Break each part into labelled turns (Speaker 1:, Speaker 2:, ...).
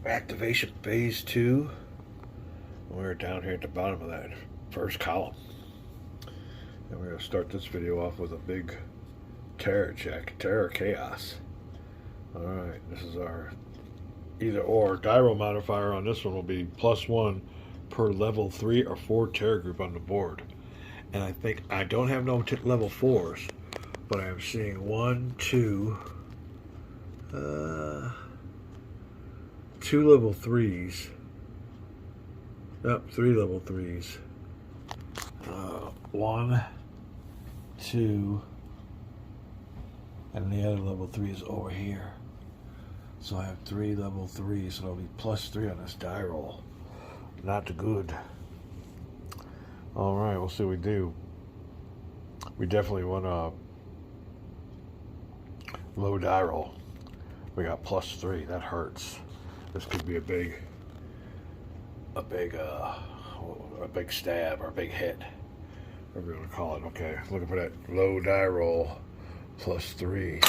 Speaker 1: activation phase 2. We're down here at the bottom of that first column. And we're going to start this video off with a big terror check. Terror Chaos. Alright, this is our either or. Gyro modifier on this one will be +1 per level 3 or 4 terror group on the board. And I think I don't have no level 4s, but I'm seeing 1, 2, 2 level 3s. Yep, 3 level 3s. 1, 2, and the other level 3 is over here. So I have 3 level 3s, so it'll be +3 on this die roll. Not good. Alright, we'll see what we do. We definitely want a low die roll. We got +3, that hurts. This could be a big stab or a big hit, whatever you want to call it. Okay, looking for that low die roll, +3.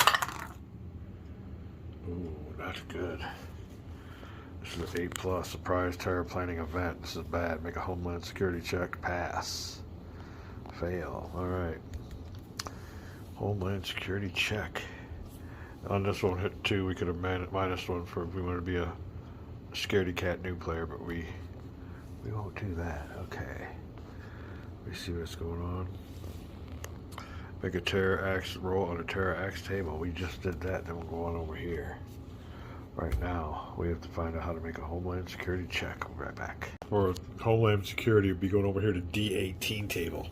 Speaker 1: Ooh, not good. This is an A+, surprise terror planning event. This is bad. Make a Homeland Security check, pass. Fail. Alright. Homeland Security check. On this one, hit 2, we could have -1 for if we want to be a scaredy cat new player, but we won't do that. Okay. Let me see what's going on. Make a terror axe roll on a terror axe table. We just did that. Then we'll go on over here. Right now, we have to find out how to make a Homeland Security check. We'll be right back. For Homeland Security, we'll be going over here to D18 table.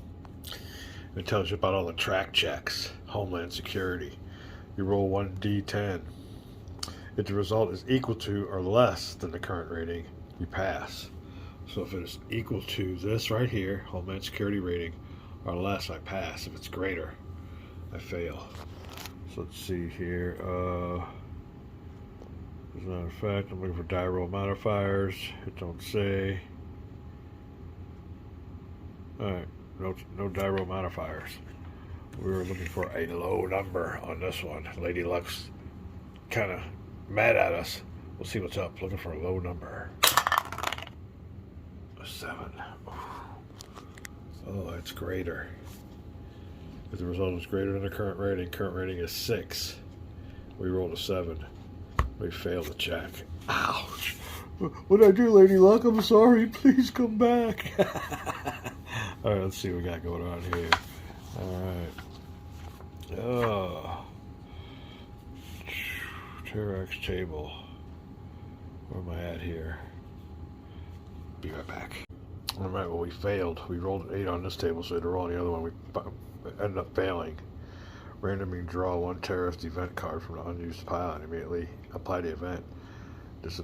Speaker 1: It tells you about all the track checks. Homeland Security. You roll 1d10. If the result is equal to or less than the current rating, you pass. So if it is equal to this right here, Homeland Security rating, or less, I pass. If it's greater, I fail. So let's see here. As a matter of fact, I'm looking for die roll modifiers. It don't say. Alright, no die roll modifiers. We were looking for a low number on this one. Lady Luck's kind of mad at us. We'll see what's up. Looking for a low number. A 7. Oh, it's greater. If the result is greater than the current rating is 6. We rolled a 7. We failed the check. Ouch. What did I do, Lady Luck? I'm sorry. Please come back. Alright, let's see what we got going on here. Alright. Terrax table. Where am I at here? Be right back. Alright, well, we failed. We rolled an 8 on this table, so to roll on the other one, we ended up failing. Randomly draw 1 terrorist event card from the unused pile and immediately apply the event. Just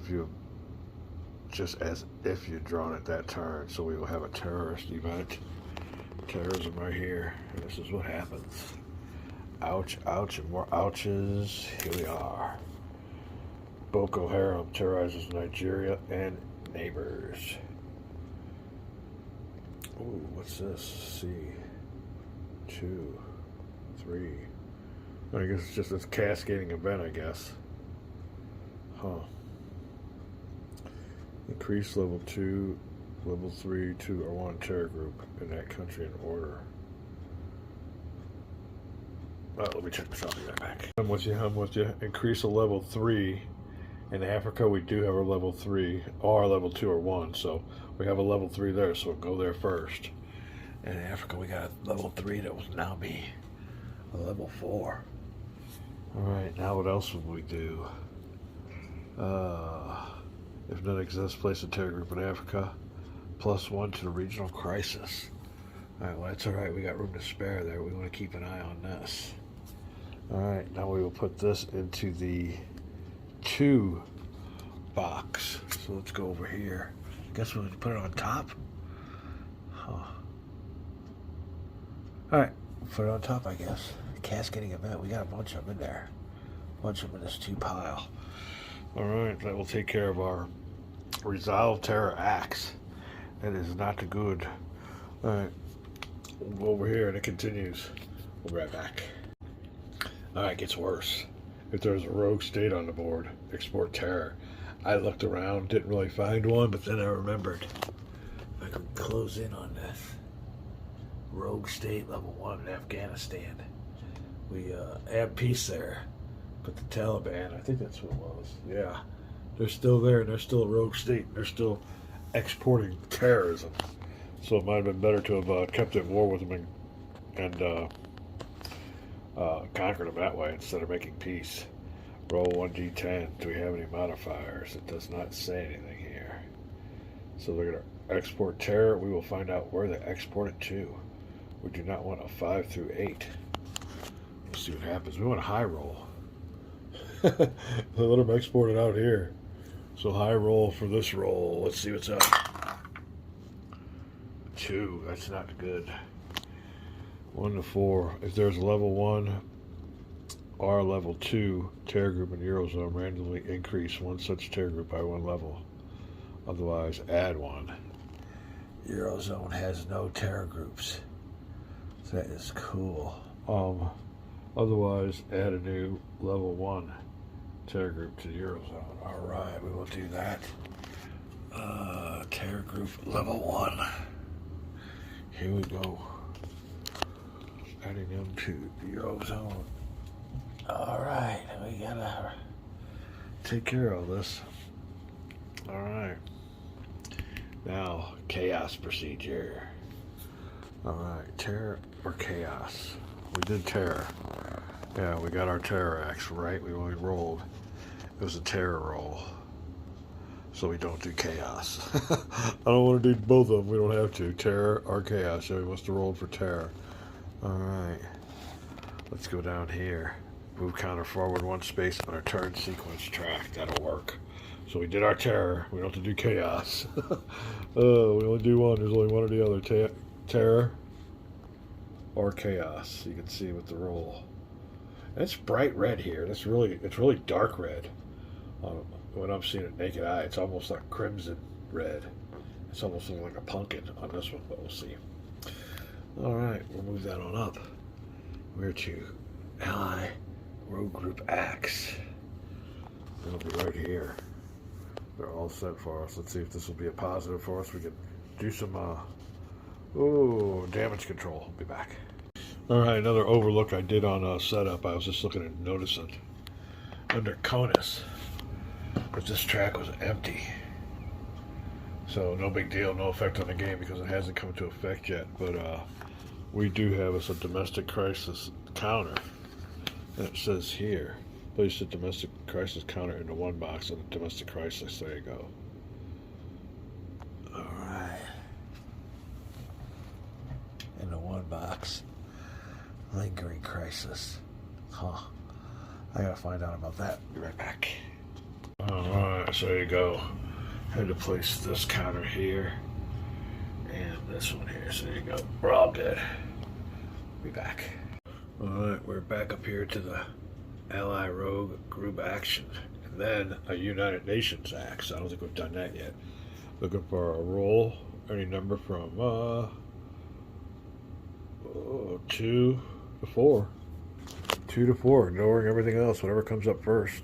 Speaker 1: as if you'd drawn it that turn. So we will have a terrorist event. Terrorism right here. And this is what happens. Ouch, ouch, and more ouches. Here we are. Boko Haram terrorizes Nigeria and neighbors. Ooh, what's this? C. 2, 3. I guess it's just this cascading event, I guess. Huh. Increase level 2, level 3, 2, or 1 terror group in that country in order. Let me check this out. I'll be right back. I'm with you. Increase a level 3. In Africa, we do have a level 3, or a level 2 or 1. So we have a level 3 there, so we'll go there first. And in Africa, we got a level 3 that will now be a level 4. Alright, now what else would we do? If none exists, place a terror group in Africa. +1 to the regional crisis. Alright, well, that's alright. We got room to spare there. We want to keep an eye on this. Alright, now we will put this into the 2 box. So let's go over here. Guess we'll put it on top? Huh. Alright, put it on top, I guess. Cascading event. We got a bunch of them in there. A bunch of them in this 2 pile. Alright, that will take care of our Resolve Terror Axe. That is not good. Alright, we'll go over here and it continues. We'll be right back. Alright, it gets worse. if there's a rogue state on the board, export terror. I looked around, didn't really find one, but then I remembered. I could close in on this. Rogue state level 1 in Afghanistan. We had peace there, but the Taliban, I think that's what it was. Yeah, they're still there, and they're still a rogue state. They're still exporting terrorism. So it might have been better to have kept at war with them and conquered them that way instead of making peace. Roll 1d10. Do we have any modifiers? It does not say anything here. So they're going to export terror. We will find out where they export it to. We do not want a 5 through 8. Let's see what happens. We want a high roll. Let them export it out here. So high roll for this roll. Let's see what's up. 2. That's not good. 1 to 4. If there's a level 1 or level 2 terror group in Eurozone, randomly increase one such terror group by 1 level. Otherwise, add 1. Eurozone has no terror groups. That is cool. Otherwise, add a new level 1 terror group to the Eurozone. Alright, we will do that. Terror group level 1. Here we go. Adding them to the Eurozone. Alright, we gotta take care of this. Alright. Now, chaos procedure. Alright, terror or chaos? We did terror. Yeah, we got our terror axe, right? We only rolled. It was a terror roll. So we don't do chaos. I don't want to do both of them. We don't have to. Terror or chaos. So we must have rolled for terror. Alright. Let's go down here. Move counter forward 1 space on our turn sequence track. That'll work. So we did our terror. We don't have to do chaos. We only do one. There's only one or the other. Terror or chaos. You can see with the roll. And it's bright red here. It's really dark red. When I'm seeing it naked eye, it's almost like crimson red. It's almost like a pumpkin on this one, but we'll see. Alright, we'll move that on up. Where to? Ally Rogue Group Axe. It'll be right here. They're all set for us. Let's see if this will be a positive for us. We can do some damage control. I'll be back. Alright, another overlook I did on setup. I was just looking at noticing. Under CONUS, but this track was empty. So no big deal, no effect on the game because it hasn't come into effect yet. But we do have us a domestic crisis counter. And it says here, place the domestic crisis counter into 1 box of the domestic crisis. There you go. Alright. Into 1 box. Lingering crisis. Huh. I gotta find out about that. Be right back. Alright, so there you go. Had to place this counter here and this one here. So there you go. We're all good. Be back. Alright, we're back up here to the Ally Rogue Group Action. And then a United Nations Axe. I don't think we've done that yet. Looking for a roll. Any number from 2 to 4. 2 to 4, ignoring everything else, whatever comes up first.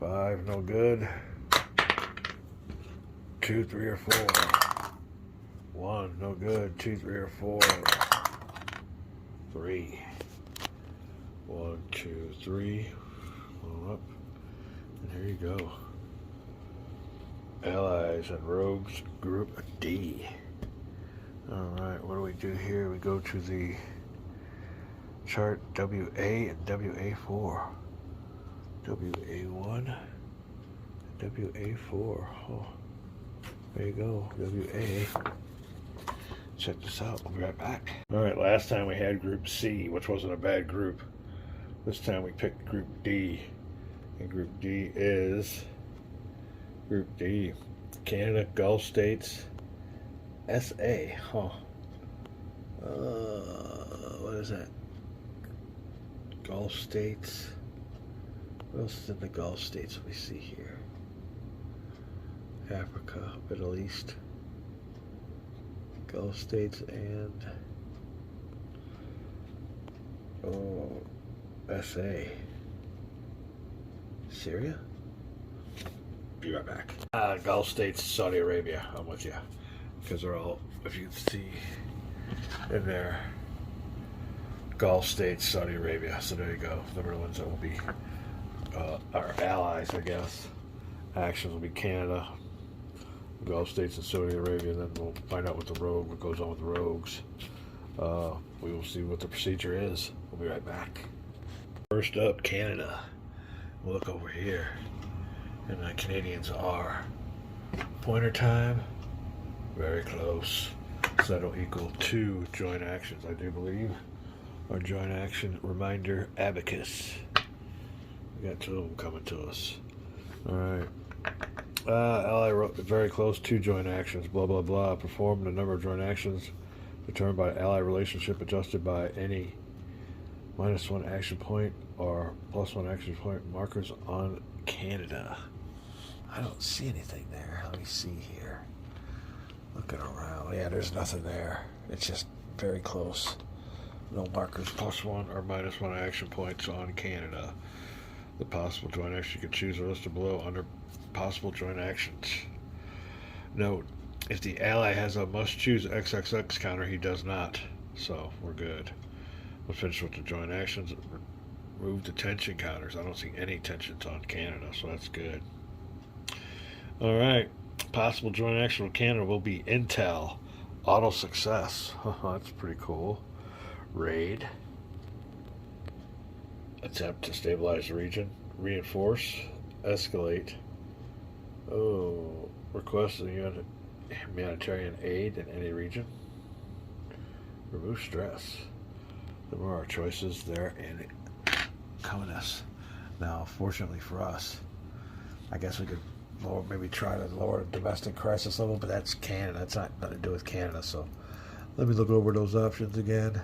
Speaker 1: 5, no good. 2, 3, or 4. 1, no good. 2, 3, or 4. 3. 1, 2, 3. One up. And here you go. Allies and Rogues Group D. Alright, what do we do here? We go to the chart WA and WA4. WA1 and WA4. Oh, there you go. WA. Check this out. We'll be right back. Alright, last time we had Group C, which wasn't a bad group. This time we picked Group D. And Group D is Group D. Canada, Gulf States, SA. Huh. What is that? Gulf States. What else is in the Gulf States? Let me see here. Africa, Middle East, Gulf States, and SA. Syria? Be right back. Gulf states, Saudi Arabia. I'm with you. Because they're all, if you see in there, Gulf states, Saudi Arabia. So there you go. The ones that will be our allies, I guess. Actions will be Canada, Gulf states, and Saudi Arabia. Then we'll find out what goes on with the rogues. We will see what the procedure is. We'll be right back. First up, Canada. We'll look over here, and the Canadians are pointer time, very close. So that'll equal 2 joint actions, I do believe. Our joint action reminder abacus. We got 2 of them coming to us. All right. Ally wrote very close, 2 joint actions. Blah blah blah. Perform the number of joint actions determined by ally relationship adjusted by any -1 action point or +1 action point markers on Canada. I don't see anything there. Let me see here. Looking around. Yeah, there's nothing there. It's just very close. No markers +1 or -1 action points on Canada. The possible joint action you can choose are listed below under possible joint actions. Note, if the ally has a must choose XXX counter, he does not. So we're good. We'll finish with the joint actions. Remove the tension counters. I don't see any tensions on Canada, so that's good. All right. Possible joint action with Canada will be Intel. Auto success. That's pretty cool. Raid. Attempt to stabilize the region. Reinforce. Escalate. Oh. Request humanitarian aid in any region. Remove stress. There are our choices there in Conus. Now, fortunately for us, I guess we could maybe try to lower the domestic crisis level, but that's Canada. That's not nothing to do with Canada. So let me look over those options again.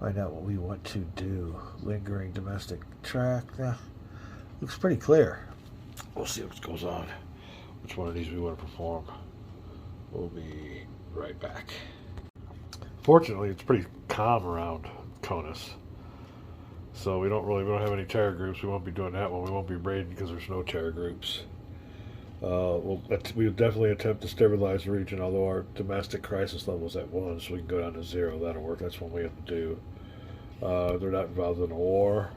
Speaker 1: Find out what we want to do. Lingering domestic track. Looks pretty clear. We'll see what goes on. Which one of these we want to perform. We'll be right back. Fortunately, it's pretty calm around Conus. So we don't have any terror groups. We won't be doing that one. We won't be raiding because there's no terror groups. We'll definitely attempt to stabilize the region, although our domestic crisis level is at 1, so we can go down to 0. That'll work. That's what we have to do. They're not involved in a war.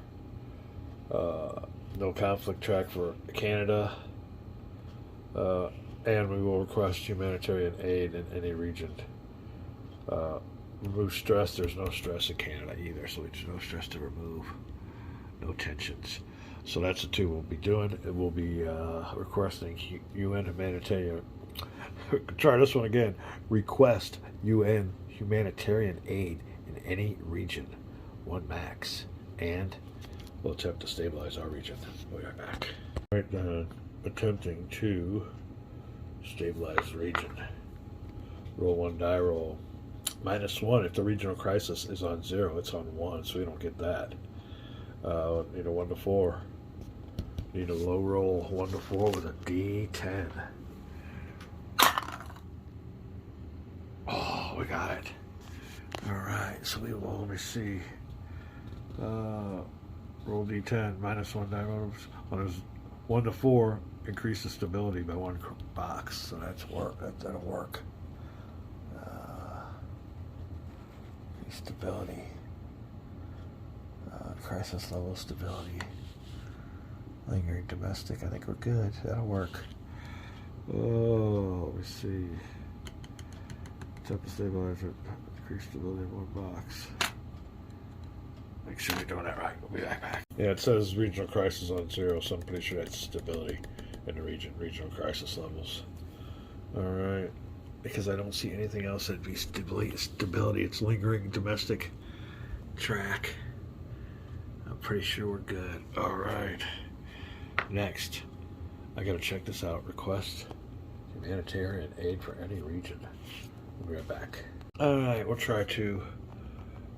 Speaker 1: No conflict track for Canada. And we will request humanitarian aid in any region. Remove stress. There's no stress in Canada either, so there's no stress to remove. No tensions. So that's the 2 we'll be doing. It will be requesting UN humanitarian. Try this one again. Request UN humanitarian aid in any region. 1 max. And we'll attempt to stabilize our region. We'll be right back. Right, attempting to stabilize the region. Roll 1 die roll. -1 if the regional crisis is on 0. It's on 1, so we don't get that. Need a 1 to 4. Need a low roll 1 to 4 with a D10. Oh, we got it. All right, so we will, let me see. Roll D10, -1 die rolls. On 1 to 4, increase the stability by 1 box. So that'll work. Stability. Crisis level stability. Lingering domestic. I think we're good. That'll work. Oh, let me see. Attempt to stabilize it. Increase stability in 1 box. Make sure we're doing that right. We'll be right back. Yeah, it says regional crisis on 0, so I'm pretty sure that's stability in the regional crisis levels. All right. Because I don't see anything else that'd be stability. It's lingering domestic track. I'm pretty sure we're good. All right. Next, I gotta check this out. Request humanitarian aid for any region. We'll be right back. All right, we'll try to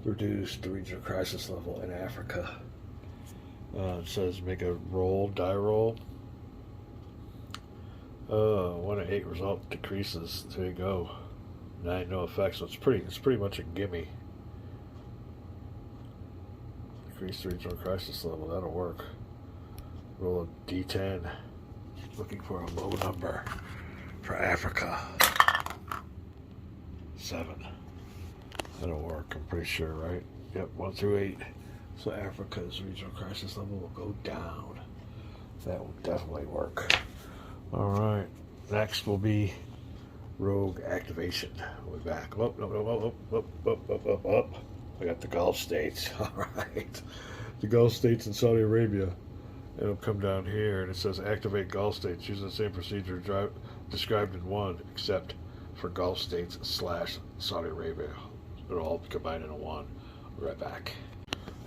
Speaker 1: reduce the regional crisis level in Africa. It says make a die roll. 1 to 8 result decreases. There you go. 9 no effect. So it's pretty much a gimme. Decrease the regional crisis level. That'll work. Roll a D10. Looking for a low number for Africa. 7. That'll work, I'm pretty sure, right? Yep, 1 through 8. So Africa's regional crisis level will go down. That will definitely work. Alright, next will be rogue activation. We'll be back. Up. I got the Gulf states. Alright. The Gulf states and Saudi Arabia. It'll come down here and it says activate Gulf states using the same procedure described in 1, except for Gulf states / Saudi Arabia. It'll all be combined into 1. Right back.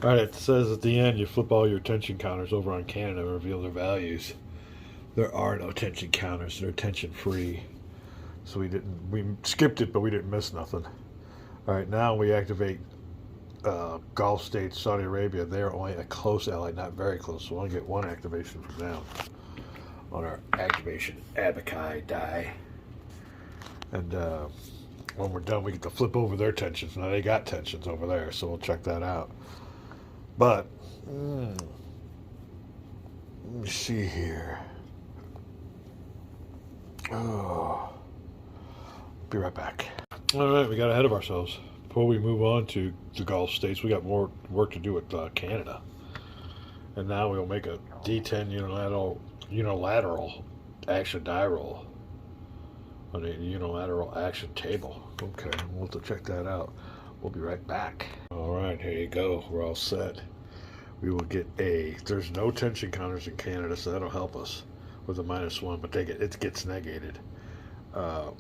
Speaker 1: Alright, it says at the end you flip all your tension counters over on Canada and reveal their values. There are no tension counters, they're tension free. So we skipped it, but we didn't miss nothing. Alright, now we activate Gulf states, Saudi Arabia. They're only a close ally, not very close, so we'll only get 1 activation from them on our activation Abakai die. And when we're done, we get to flip over their tensions. Now they got tensions over there, so we'll check that out. But let me see here. Oh, be right back. All right, we got ahead of ourselves. Before we move on to the Gulf states, we got more work to do with Canada. And now we'll make a D10 unilateral action die roll on a unilateral action table. Okay, we'll have to check that out. We'll be right back. All right, here you go. We're all set. We will get there's no tension counters in Canada, so that'll help us with a -1, but it gets negated. The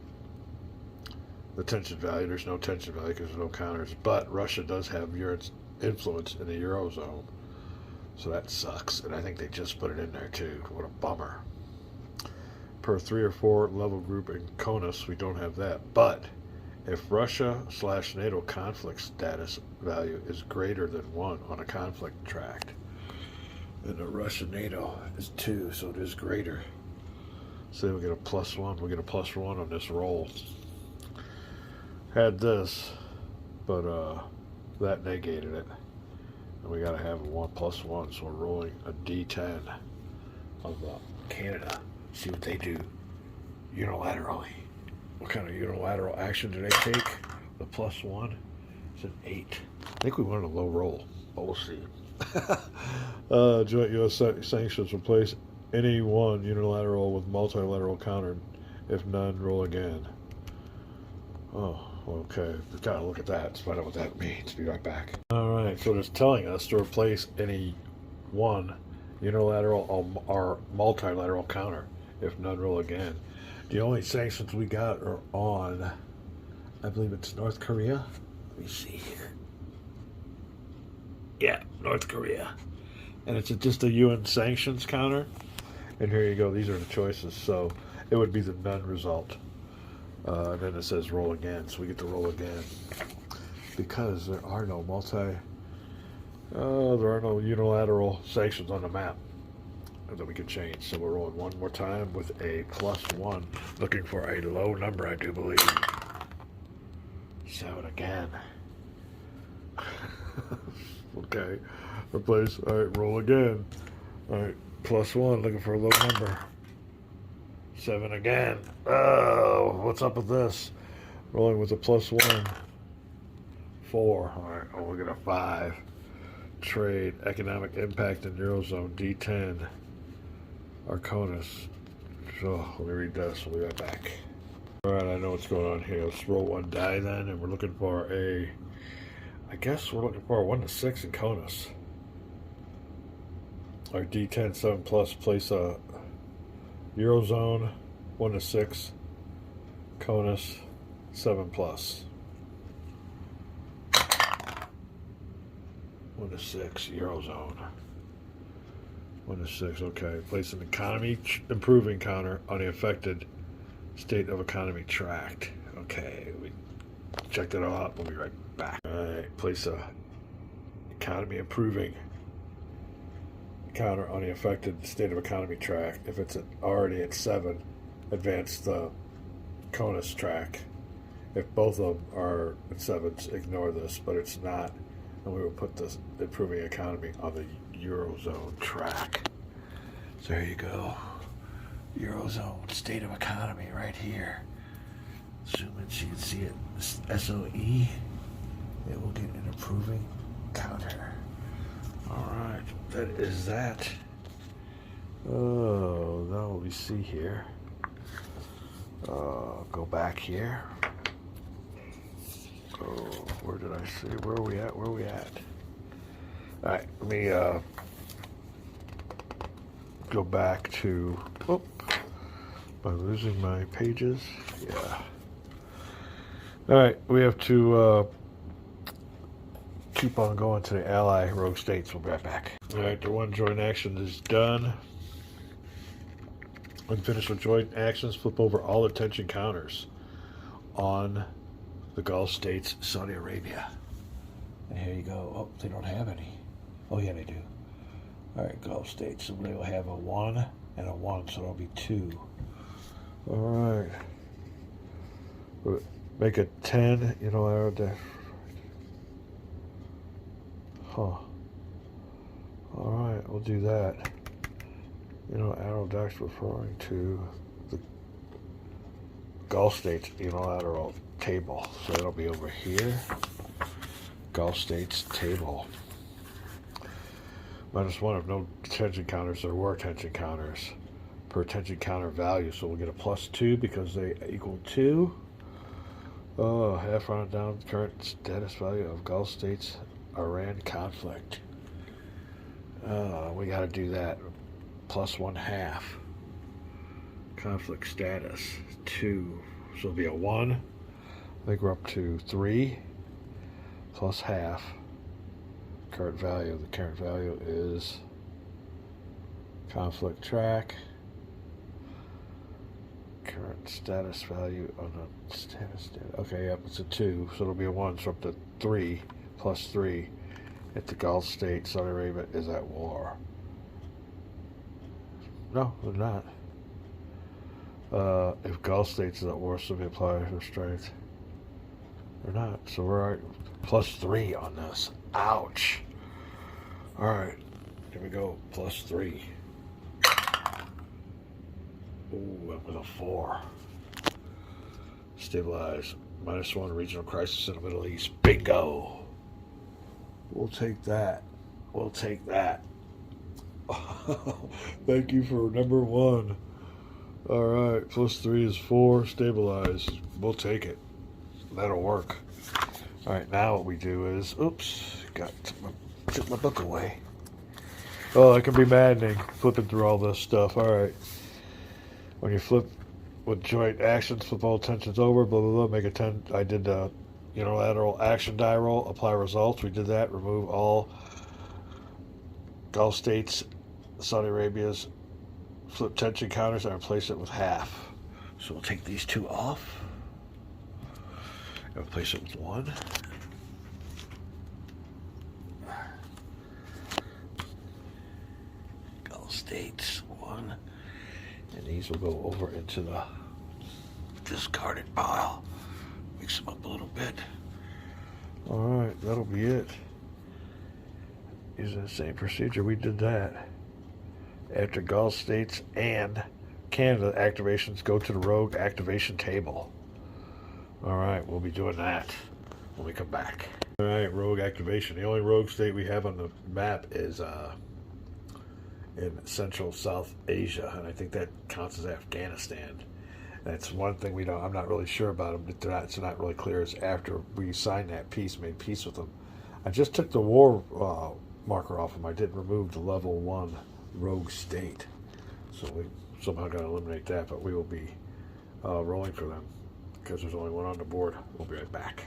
Speaker 1: tension value, there's no tension value because there's no counters, but Russia does have influence in the Eurozone, so that sucks, and I think they just put it in there too. What a bummer. Per 3 or 4 level group in CONUS, we don't have that, but if Russia / NATO conflict status value is greater than 1 on a conflict tract, then the Russia-NATO is 2, so it is greater. So we get a +1. We get a +1 on this roll. Had this, but that negated it. And we got to have a 1 +1, so we're rolling a D10 of Canada. See what they do unilaterally. What kind of unilateral action do they take? The +1 is an 8. I think we wanted a low roll, but we'll see. Joint U.S. sanctions replace any one unilateral with multilateral counter. If none, roll again. Oh, okay. We gotta look at that. Let's find out what that means. Be right back. Alright, so it's telling us to replace any one unilateral or multilateral counter. If none, roll again. The only sanctions we got are on, I believe it's North Korea. Let me see here. Yeah, North Korea. And it's just a UN sanctions counter. And here you go. These are the choices. So it would be the none result. And then it says roll again. So we get to roll again. Because there are no unilateral sanctions on the map that we can change. So we're rolling one more time with a +1. Looking for a low number, I do believe. 7 again. Okay. Replace. Alright, roll again. Alright, +1. Looking for a low number. 7 again. Oh, what's up with this? Rolling with a +1. 4. Alright, oh, we got a 5. Trade. Economic impact in Eurozone. D10. Arconus. So, let me read this. We'll be right back. Alright, I know what's going on here. Let's roll 1 die then, and we're looking for I guess we're looking for a 1 to 6 in CONUS. Our D10 7+, place a Eurozone 1 to 6, CONUS 7+. 1 to 6, Eurozone. 1 to 6, okay. Place an economy improving counter on the affected state of economy tract. Okay, we checked it all out. We'll be right back. Alright, place a economy improving counter on the affected state of economy tract. If it's already at 7, advance the CONUS track. If both of them are at 7, ignore this, but it's not, and we will put this improving economy on the Eurozone track. There you go. Eurozone state of economy right here. Zoom in so you can see it. This SOE. It will get an improving counter. Alright, that is that. Oh, now we see here. Go back here. Oh, where did I see? Where are we at? Where are we at? Alright, let me go back to. Oh, am I losing my pages? Yeah. Alright, we have to keep on going to the ally rogue states. We'll be right back. Alright, the one joint action is done. When finished with joint actions, flip over all attention counters on the Gulf states, Saudi Arabia. And here you go. Oh, they don't have any. Oh, yeah, they do. Alright, Gulf states. So they will have a 1 and a 1, so it'll be 2. Alright. Make it 10, you know, huh. Alright, we'll do that. You know, Aerodax referring to the Gulf States unilateral table. So it'll be over here. Gulf States table. -1 if no tension counters. There were tension counters per tension counter value. So we'll get a +2 because they equal 2. Oh, half round down current status value of Gulf States Iran conflict. We got to do that. +1/2. Conflict status 2. So it'll be a 1. I think we're up to 3 +1/2. Current value. The current value is conflict track. Current status value on the status data. Okay, yep, it's a 2, so it'll be a 1. So up to 3 +3. If the Gulf States, Saudi Arabia is at war. No, they're not. If Gulf States is at war, so they apply restraints. They're not. So we're at +3 on this. Ouch. Alright. Here we go. +3. Ooh, that was a 4. Stabilize. -1 regional crisis in the Middle East. Bingo. We'll take that. We'll take that. Thank you for number 1. Alright, +3 is 4. Stabilize. We'll take it. That'll work. Alright, now what we do is, oops, took my book away. Oh, that can be maddening, flipping through all this stuff. Alright. When you flip with joint actions, flip all tensions over, blah, blah, blah, make a 10. I did the unilateral action die roll, apply results. We did that. Remove all Gulf States, Saudi Arabia's flip tension counters and replace it with 1/2. So we'll take these 2 off and replace it with 1. Gulf States 1, and these will go over into the discarded pile. Mix them up a little bit. Alright, that'll be it. Using the same procedure, we did that. After Gulf States and Canada activations, go to the rogue activation table. Alright, we'll be doing that when we come back. Alright, rogue activation. The only rogue state we have on the map is in Central South Asia, and I think that counts as Afghanistan. That's one thing I'm not really sure about them. It's not really clear as after we signed that peace, made peace with them. I just took the war marker off them. I didn't remove the level 1 rogue state. So we somehow got to eliminate that, but we will be rolling for them because there's only 1 on the board. We'll be right back.